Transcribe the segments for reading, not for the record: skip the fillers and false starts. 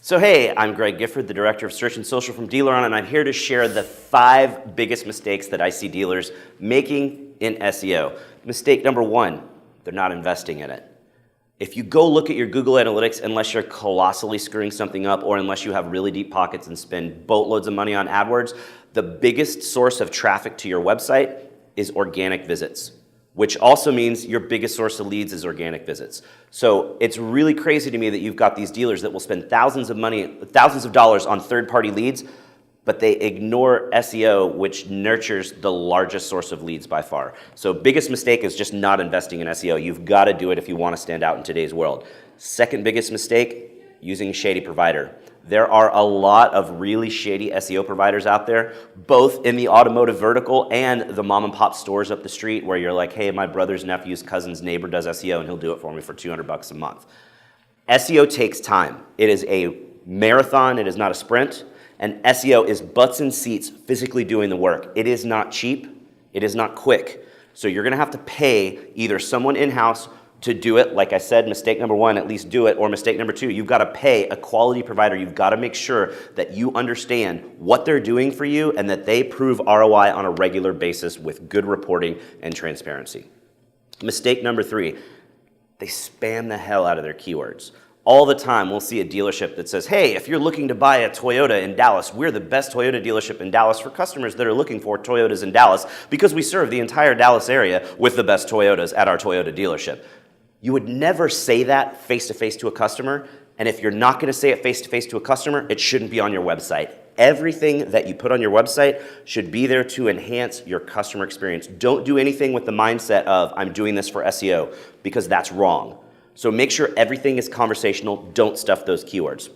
So hey, I'm Greg Gifford, the Director of Search and Social from DealerON, and I'm here to share the 5 biggest mistakes that I see dealers making in SEO. Mistake number 1, they're not investing in it. If you go look at your Google Analytics, unless you're colossally screwing something up or unless you have really deep pockets and spend boatloads of money on AdWords, the biggest source of traffic to your website is organic visits, which also means your biggest source of leads is organic visits. So it's really crazy to me that you've got these dealers that will spend thousands of dollars on third-party leads, but they ignore SEO, which nurtures the largest source of leads by far. So biggest mistake is just not investing in SEO. You've got to do it if you want to stand out in today's world. Second biggest mistake, using a shady provider. There are a lot of really shady SEO providers out there, both in the automotive vertical and the mom and pop stores up the street where you're like, hey, my brother's nephew's cousin's neighbor does SEO and he'll do it for me for $200 a month. SEO takes time. It is a marathon, it is not a sprint, and SEO is butts and seats physically doing the work. It is not cheap, it is not quick. So you're gonna have to pay either someone in-house to do it. Like I said, mistake number 1, at least do it, or mistake number 2, you've got to pay a quality provider. You've got to make sure that you understand what they're doing for you and that they prove ROI on a regular basis with good reporting and transparency. Mistake number 3, they spam the hell out of their keywords. All the time we'll see a dealership that says, hey, if you're looking to buy a Toyota in Dallas, we're the best Toyota dealership in Dallas for customers that are looking for Toyotas in Dallas because we serve the entire Dallas area with the best Toyotas at our Toyota dealership. You would never say that face-to-face to a customer, and if you're not going to say it face-to-face to a customer, it shouldn't be on your website. Everything that you put on your website should be there to enhance your customer experience. Don't do anything with the mindset of, I'm doing this for SEO, because that's wrong. So make sure everything is conversational. Don't stuff those keywords.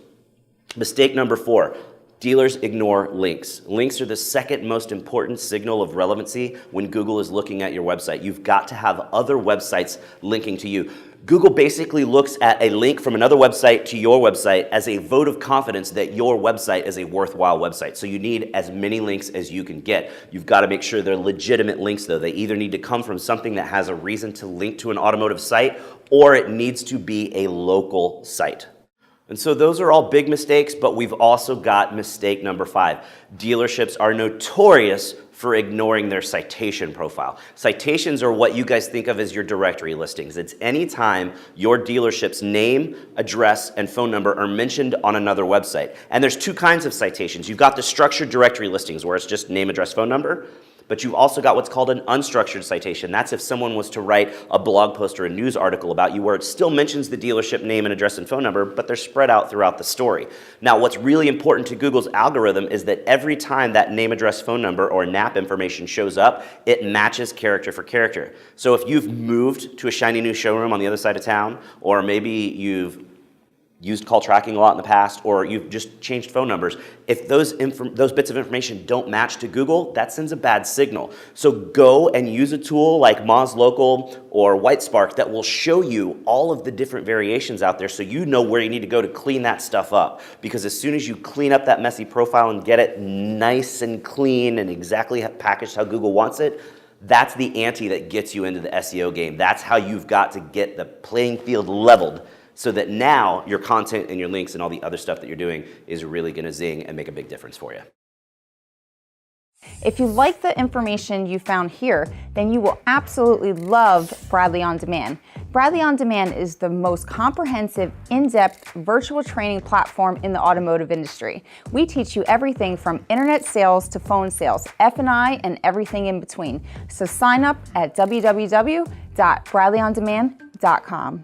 Mistake number 4. Dealers ignore links. Links are the second most important signal of relevancy when Google is looking at your website. You've got to have other websites linking to you. Google basically looks at a link from another website to your website as a vote of confidence that your website is a worthwhile website. So you need as many links as you can get. You've got to make sure they're legitimate links though. They either need to come from something that has a reason to link to an automotive site, or it needs to be a local site. And so those are all big mistakes, but we've also got mistake number 5. Dealerships are notorious for ignoring their citation profile. Citations are what you guys think of as your directory listings. It's any time your dealership's name, address, and phone number are mentioned on another website. And there's 2 kinds of citations. You've got the structured directory listings where it's just name, address, phone number. But you've also got what's called an unstructured citation. That's if someone was to write a blog post or a news article about you where it still mentions the dealership name and address and phone number, but they're spread out throughout the story. Now, what's really important to Google's algorithm is that every time that name, address, phone number, or NAP information shows up, it matches character for character. So if you've moved to a shiny new showroom on the other side of town, or maybe you've used call tracking a lot in the past, or you've just changed phone numbers, if those bits of information don't match to Google, that sends a bad signal. So go and use a tool like Moz Local or Whitespark that will show you all of the different variations out there so you know where you need to go to clean that stuff up. Because as soon as you clean up that messy profile and get it nice and clean and exactly packaged how Google wants it, that's the ante that gets you into the SEO game. That's how you've got to get the playing field leveled, so that now your content and your links and all the other stuff that you're doing is really going to zing and make a big difference for you. If you like the information you found here, then you will absolutely love Bradley On Demand. Bradley On Demand is the most comprehensive, in-depth virtual training platform in the automotive industry. We teach you everything from internet sales to phone sales, F&I, and everything in between. So sign up at www.bradleyondemand.com.